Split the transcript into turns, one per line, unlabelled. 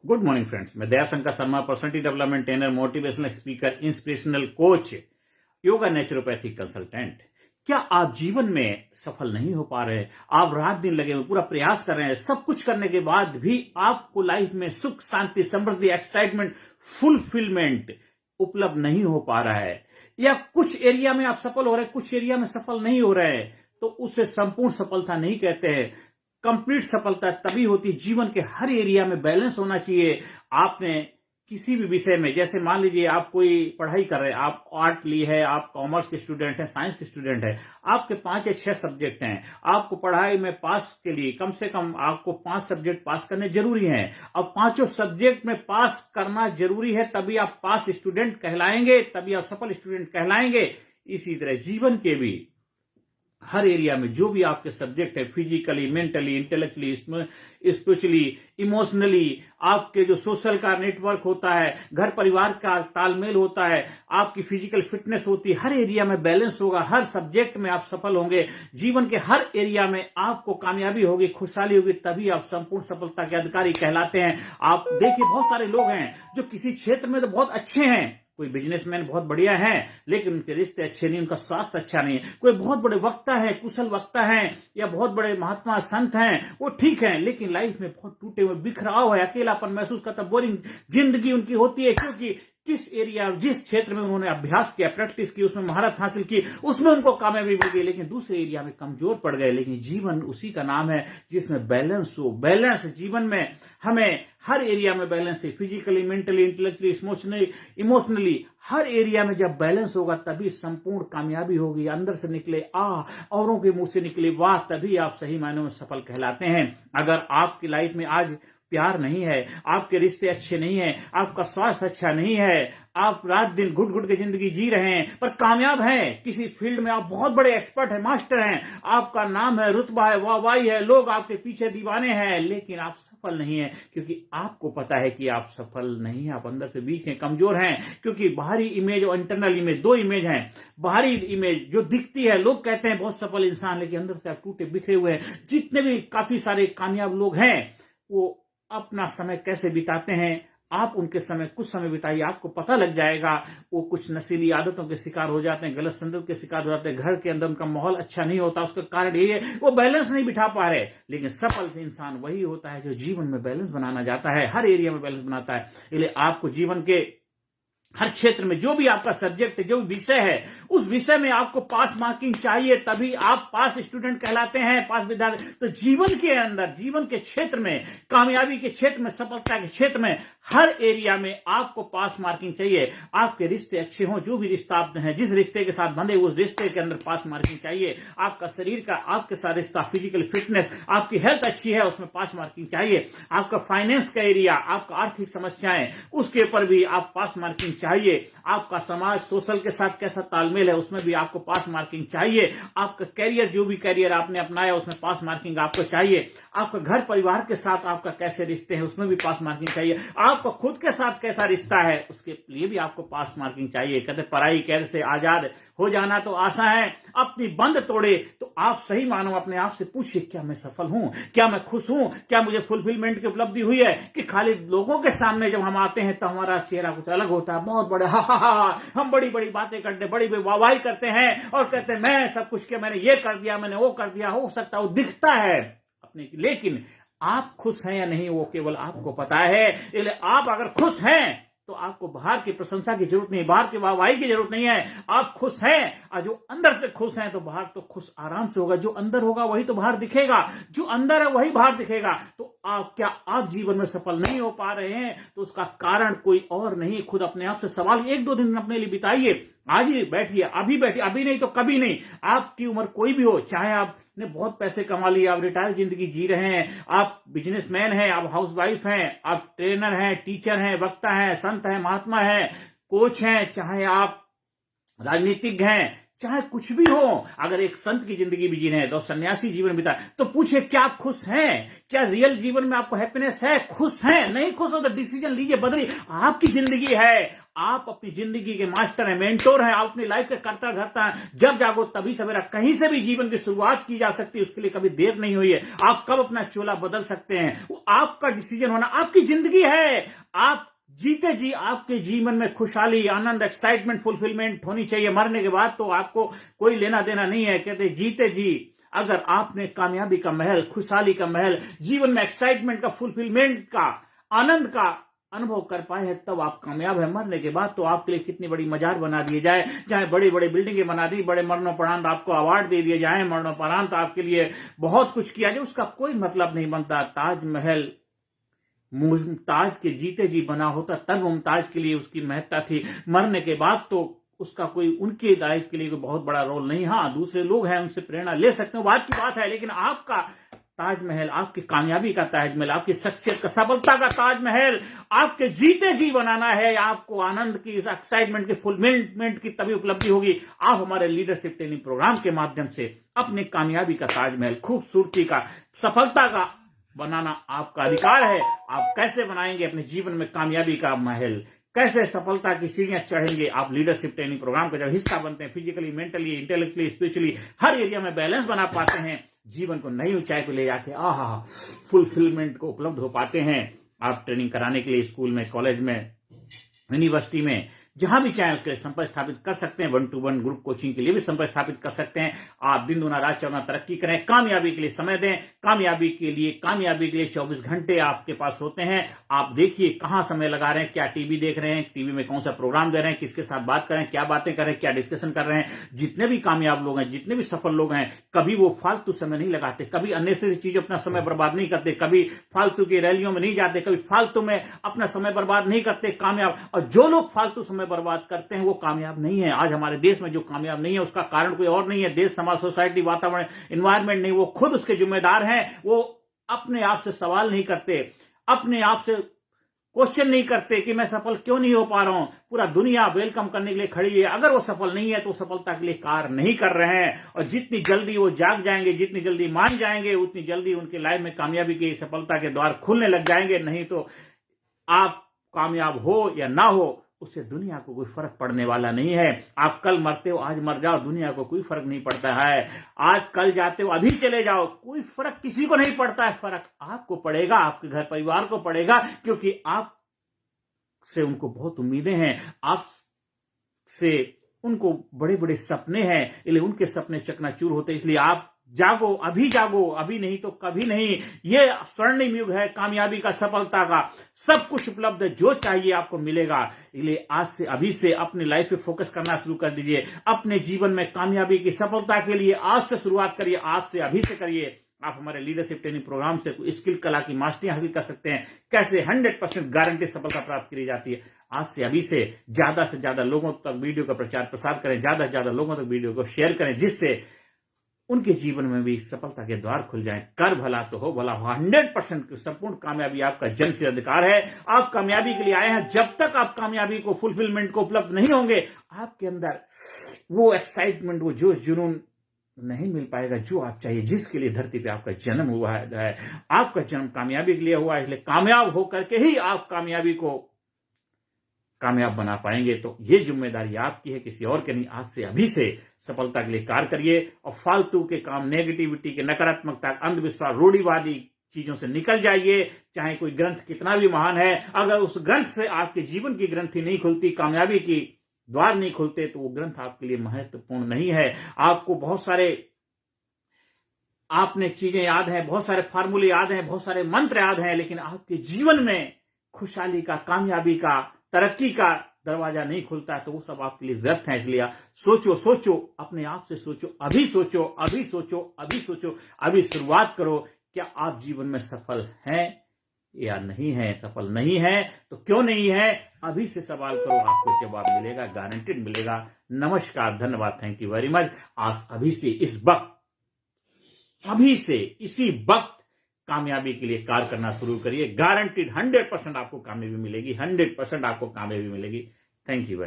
Good morning friends, मैं Dayashankar Sharma, personality development trainer, motivational speaker, inspirational coach, yoga naturopathy consultant. क्या आप जीवन में सफल नहीं हो पा रहे? आप रात दिन लगे हुए पूरा प्रयास कर रहे हैं, सब कुछ करने के बाद भी आपको लाइफ में सुख, शांति, समृद्धि, एक्साइटमेंट, फुलफिलमेंट उपलब्ध नहीं हो पा रहा है, या कुछ एरिया में आप सफल हो रहे हैं, कुछ एरिया में सफल नहीं हो रहे हैं, तो उसे संपूर्ण सफलता नहीं कहते हैं। कंप्लीट सफलता तभी होती है, जीवन के हर एरिया में बैलेंस होना चाहिए। आपने किसी भी विषय में, जैसे मान लीजिए आप कोई पढ़ाई कर रहे हैं, आप आर्ट ली है, आप कॉमर्स के स्टूडेंट हैं, साइंस के स्टूडेंट हैं, आपके 5 या 6 सब्जेक्ट हैं। आपको पढ़ाई में पास के लिए कम से कम आपको 5 सब्जेक्ट पास करने जरूरी हैं। अब 5 सब्जेक्ट में पास करना जरूरी है, तभी आप पास स्टूडेंट कहलाएंगे, तभी आप सफल स्टूडेंट कहलाएंगे। इसी तरह जीवन के भी हर एरिया में जो भी आपके सब्जेक्ट है, physically, mentally, intellectually, spiritually, emotionally, आपके जो सोशल का नेटवर्क होता है, घर परिवार का तालमेल होता है, आपकी फिजिकल फिटनेस होती है, हर एरिया में बैलेंस होगा, हर सब्जेक्ट में आप सफल होंगे। जीवन के हर एरिया में आपको कामयाबी होगी, खुशहाली होगी, तभी आप संपूर्ण सफलता के अधिकारी कहलाते हैं। आप देखिए, बहुत सारे लोग हैं जो किसी क्षेत्र में तो बहुत अच्छे हैं, कोई बिजनेसमैन बहुत बढ़िया है, लेकिन उनके रिश्ते अच्छे नहीं, उनका स्वास्थ्य अच्छा नहीं है। कोई बहुत बड़े वक्ता है, कुशल वक्ता है, या बहुत बड़े महात्मा संत हैं, वो ठीक है, लेकिन लाइफ में बहुत टूटे हुए, बिखराव है, अकेलापन महसूस करता, बोरिंग जिंदगी उनकी होती है, क्योंकि किस एरिया, जिस क्षेत्र में उन्होंने अभ्यास किया, प्रैक्टिस की, उसमें महारत हासिल की, उसमें उनको कामयाबी मिल गई, लेकिन दूसरे एरिया में कमजोर पड़ गए। लेकिन जीवन उसी का नाम है जिसमें बैलेंस हो। बैलेंस जीवन में हमें हर एरिया में बैलेंस है, फिजिकली, मेंटली, इंटेलेक्चुअली, इमोशनली, हर एरिया में जब बैलेंस होगा तभी संपूर्ण कामयाबी होगी। अंदर से निकले आ, औरों के मुंह से निकले वाह, तभी आप सही मायनों में सफल कहलाते हैं। अगर आपकी लाइफ में आज प्यार नहीं है, आपके रिश्ते अच्छे नहीं है, आपका स्वास्थ्य अच्छा नहीं है, आप रात दिन घुट घुट के जिंदगी जी रहे हैं, पर कामयाब हैं किसी फील्ड में, आप बहुत बड़े एक्सपर्ट हैं, मास्टर हैं, आपका नाम है, रुतबा है, वाहवाही है, लोग आपके पीछे दीवाने हैं, लेकिन आप सफल नहीं है, क्योंकि आपको पता है कि आप सफल नहीं है, आप अंदर से वीक हैं, कमजोर हैं। क्योंकि बाहरी इमेज और इंटरनल इमेज, 2 इमेज हैं। बाहरी इमेज जो दिखती है, लोग कहते हैं बहुत सफल इंसान, लेकिन अंदर से आप टूटे बिखरे हुए हैं। जितने भी काफी सारे कामयाब लोग हैं, वो अपना समय कैसे बिताते हैं, आप उनके समय कुछ समय बिताइए, आपको पता लग जाएगा। वो कुछ नशीली आदतों के शिकार हो जाते हैं, गलत संगत के शिकार हो जाते हैं, घर के अंदर उनका माहौल अच्छा नहीं होता, उसका कारण ये है वो बैलेंस नहीं बिठा पा रहे। लेकिन सफल इंसान वही होता है जो जीवन में बैलेंस बनाना चाहता है, हर एरिया में बैलेंस बनाता है। इसलिए आपको जीवन के हर क्षेत्र में जो भी आपका सब्जेक्ट है, जो भी विषय है, उस विषय में आपको पास मार्किंग चाहिए, तभी आप पास स्टूडेंट कहलाते हैं, पास विद्यार्थी। तो जीवन के अंदर, जीवन के क्षेत्र में, कामयाबी के क्षेत्र में, सफलता के क्षेत्र में, हर एरिया में आपको पास मार्किंग चाहिए। आपके रिश्ते अच्छे हों, जो भी रिश्ता आपने है, जिस रिश्ते के साथ बंधे उस रिश्ते के अंदर पास मार्किंग चाहिए। आपका शरीर का आपके साथ रिश्ता, फिजिकल फिटनेस, आपकी हेल्थ अच्छी है, उसमें पास मार्किंग चाहिए। आपका फाइनेंस का एरिया, आपका आर्थिक समस्याएं, उसके ऊपर भी आप पास मार्किंग चाहिए। आपका समाज, सोशल के साथ कैसा तालमेल है, उसमें भी आपको पास मार्किंग चाहिए। आपका कैरियर, जो भी कैरियर आपने अपनाया, उसमें पास मार्किंग आपको चाहिए। आपका घर परिवार के साथ आपका कैसे रिश्ते हैं, उसमें भी पास मार्किंग चाहिए। आपका खुद के साथ कैसा रिश्ता है, उसके लिए भी आपको पास मार्किंग चाहिए। कहते पराई कैद से आजाद हो जाना तो आसान है, अपनी बंद तोड़े तो आप सही मानो। अपने आप से पूछिए, क्या मैं सफल हूं, क्या मैं खुश हूं, क्या मुझे फुलफिलमेंट की उपलब्धि हुई है? कि खाली लोगों के सामने जब हम आते हैं तो हमारा चेहरा कुछ अलग होता है, बहुत बड़े हा, हम बड़ी बड़ी बातें करते, बड़ी बड़ी वाहवाही करते हैं और कहते हैं मैं सब कुछ किया, मैंने ये कर दिया, मैंने वो कर दिया। हो सकता है वो दिखता है अपने, लेकिन आप खुश हैं या नहीं वो केवल आपको पता है। इसलिए आप अगर खुश हैं तो आपको बाहर की प्रशंसा की जरूरत नहीं, बाहर की वाहवाही की जरूरत नहीं है। आप खुश हैं, और जो अंदर से खुश हैं तो बाहर तो खुश आराम से होगा। जो अंदर होगा वही तो बाहर दिखेगा, जो अंदर है वही बाहर दिखेगा। तो क्या आप जीवन में सफल नहीं हो पा रहे हैं तो उसका कारण कोई और नहीं, खुद अपने आप से सवाल 1-2 दिन अपने लिए बिताइए। आज ही बैठिए, अभी बैठिए, अभी नहीं तो कभी नहीं। आपकी उम्र कोई भी हो, चाहे आपने बहुत पैसे कमा लिए, आप रिटायर जिंदगी जी रहे हैं, आप बिजनेसमैन हैं, आप हाउसवाइफ हैं, आप ट्रेनर हैं, टीचर हैं, वक्ता हैं, संत हैं, महात्मा हैं, कोच हैं, चाहे आप राजनीतिज्ञ हैं, चाहे कुछ भी हो। अगर एक संत की जिंदगी भी जी रहे हैं तो सन्यासी जीवन बिता, तो पूछे क्या खुश हैं? क्या रियल जीवन में आपको हैप्पीनेस है? खुश हैं? नहीं खुश हो तो डिसीजन लीजिए, बदलिए। आपकी जिंदगी है, आप अपनी जिंदगी के मास्टर हैं, मेंटोर हैं, आप अपनी लाइफ के करता धरता हैं। जब जागो तभी सवेरा। कहीं से भी जीवन की शुरुआत की जा सकती है, उसके लिए कभी देर नहीं हुई है। आप कब अपना चोला बदल सकते हैं, वो आपका डिसीजन होना। आपकी जिंदगी है, आप जीते जी आपके जीवन में खुशहाली, आनंद, एक्साइटमेंट, फुलफिलमेंट होनी चाहिए। मरने के बाद तो आपको कोई लेना देना नहीं है। कहते जीते जी अगर आपने कामयाबी का महल, खुशहाली का महल, जीवन में एक्साइटमेंट का, फुलफिलमेंट का, आनंद का अनुभव कर पाए हैं, तब आप कामयाब है। मरने के बाद तो आपके लिए कितनी बड़ी मजार बना दिए जाए, चाहे बड़ी बड़ी बिल्डिंगे बना दी, बड़े मरणोपरांत आपको अवार्ड दे दिए जाए, मरणोपरांत आपके लिए बहुत कुछ किया जाए, उसका कोई मतलब नहीं बनता। ताजमहल मुमताज के जीते जी बना होता तब मुमताज के लिए उसकी महत्ता थी। मरने के बाद तो उसका कोई उनके लाइफ के लिए कोई बहुत बड़ा रोल नहीं। हाँ, दूसरे लोग हैं, उनसे प्रेरणा ले सकते हो, बात की बात है, लेकिन आपका ताजमहल, आपकी कामयाबी का ताजमहल, आपकी शख्सियत का, सफलता का ताजमहल आपके जीते जी बनाना है। आपको आनंद की, एक्साइटमेंट की, फुलफिलमेंट की तभी उपलब्धि होगी। आप हमारे लीडरशिप ट्रेनिंग प्रोग्राम के माध्यम से अपने कामयाबी का ताजमहल, खूबसूरती का, सफलता का बनाना आपका अधिकार है। आप कैसे बनाएंगे अपने जीवन में कामयाबी का महल, कैसे सफलता की सीढ़ियां चढ़ेंगे? आप लीडरशिप ट्रेनिंग प्रोग्राम का जब हिस्सा बनते हैं, फिजिकली, मेंटली, इंटेलेक्चुअली, स्पिरिचुअली हर एरिया में बैलेंस बना पाते हैं, जीवन को नई ऊंचाई पर ले जाके फुलफिलमेंट को उपलब्ध हो पाते हैं। आप ट्रेनिंग कराने के लिए स्कूल में, कॉलेज में, यूनिवर्सिटी में, जहां भी चाहें उसके लिए संपर्क स्थापित कर सकते हैं। 1-to-1 ग्रुप कोचिंग के लिए भी संपर्क स्थापित कर सकते हैं। आप दिन दुना रात चौगुना तरक्की करें, कामयाबी के लिए समय दें। कामयाबी के लिए 24 घंटे आपके पास होते हैं। आप देखिए कहां समय लगा रहे हैं, क्या टीवी देख रहे हैं, टीवी में कौन सा प्रोग्राम दे रहे हैं, किसके साथ बात कर रहे हैं, क्या बातें कर रहे हैं, क्या डिस्कशन कर रहे हैं। जितने भी कामयाब लोग हैं, जितने भी सफल लोग हैं, कभी वो फालतू समय नहीं लगाते, कभी अननेसेसरी चीजों अपना समय बर्बाद नहीं करते, कभी फालतू की रैलियों में नहीं जाते, कभी फालतू में अपना समय बर्बाद नहीं करते। कामयाब, और जो लोग फालतू समय बर्बाद करते हैं वो कामयाब नहीं है। आज हमारे देश में जो कामयाब नहीं है उसका कारण कोई और नहीं है, देश, समाज, सोसाइटी, वातावरण, एनवायरमेंट नहीं, वो खुद उसके जिम्मेदार हैं। वो अपने आप से सवाल नहीं करते, अपने आप से क्वेश्चन नहीं करते कि मैं सफल क्यों नहीं हो पा रहा हूं। पूरा दुनिया वेलकम करने के लिए खड़ी है। अगर वो सफल नहीं है तो सफलता के लिए कार्य नहीं कर रहे हैं। और जितनी जल्दी वो जाग जाएंगे, जितनी जल्दी मान जाएंगे, उतनी जल्दी उनके लाइफ में कामयाबी की, सफलता के द्वार खुलने लग जाएंगे। नहीं तो आप कामयाब हो या ना हो, उससे दुनिया को कोई फर्क पड़ने वाला नहीं है। आप कल मरते हो, आज मर जाओ, दुनिया को कोई फर्क नहीं पड़ता है। आज कल जाते हो, अभी चले जाओ, कोई फर्क किसी को नहीं पड़ता है। फर्क आपको पड़ेगा, आपके घर परिवार को पड़ेगा, क्योंकि आप से उनको बहुत उम्मीदें हैं, आप से उनको बड़े बड़े सपने हैं, इसलिए उनके सपने चकनाचूर होते। इसलिए आप जागो, अभी नहीं तो कभी नहीं। ये स्वर्णिम युग है कामयाबी का, सफलता का, सब कुछ उपलब्ध है, जो चाहिए आपको मिलेगा। इसलिए आज से, अभी से अपनी लाइफ पे फोकस करना शुरू कर दीजिए। अपने जीवन में कामयाबी की, सफलता के लिए आज से शुरुआत करिए, आज से, अभी से करिए। आप हमारे लीडरशिप ट्रेनिंग प्रोग्राम से स्किल, कला की मास्टरी हासिल कर सकते हैं। कैसे? 100% गारंटी सफलता प्राप्त की जाती है। आज से, अभी से ज्यादा लोगों तक वीडियो का प्रचार प्रसार करें, ज्यादा से ज्यादा लोगों तक वीडियो को शेयर करें, जिससे उनके जीवन में भी सफलता के द्वार खुल जाएं। कर भला तो हो भला। 100% संपूर्ण कामयाबी आपका जन्मसिद्ध अधिकार है। आप कामयाबी के लिए आए हैं। जब तक आप कामयाबी को, फुलफिलमेंट को उपलब्ध नहीं होंगे, आपके अंदर वो एक्साइटमेंट, वो जोश, जुनून नहीं मिल पाएगा जो आप चाहिए, जिसके लिए धरती पे आपका जन्म हुआ है। आपका जन्म कामयाबी के लिए हुआ है, इसलिए कामयाब होकर के ही आप कामयाबी को कामयाब बना पाएंगे। तो ये जिम्मेदारी आपकी है, किसी और के नहीं। आज से, अभी से सफलता के लिए कार्य करिए और फालतू के काम, नेगेटिविटी के, नकारात्मकता, अंधविश्वास, रूढ़िवादी चीजों से निकल जाइए। चाहे कोई ग्रंथ कितना भी महान है, अगर उस ग्रंथ से आपके जीवन की ग्रंथि नहीं खुलती, कामयाबी की द्वार नहीं खुलते, तो वो ग्रंथ आपके लिए महत्वपूर्ण नहीं है। आपको बहुत सारे आपने चीजें याद हैं, बहुत सारे फार्मूले याद हैं, बहुत सारे मंत्र याद हैं, लेकिन आपके जीवन में खुशहाली का, कामयाबी का, तरक्की का दरवाजा नहीं खुलता, तो वो सब आपके लिए व्यर्थ है। इसलिए सोचो, अपने आप से सोचो, अभी सोचो, अभी शुरुआत करो। क्या आप जीवन में सफल हैं या नहीं है? सफल नहीं है तो क्यों नहीं है? अभी से सवाल करो, आपको जवाब मिलेगा, गारंटेड मिलेगा। नमस्कार, धन्यवाद, थैंक यू वेरी मच। आज अभी से, इस वक्त, अभी से, इसी वक्त कामयाबी के लिए कार्य करना शुरू करिए। गारंटीड 100% आपको कामयाबी मिलेगी, 100% आपको कामयाबी मिलेगी। Thank you.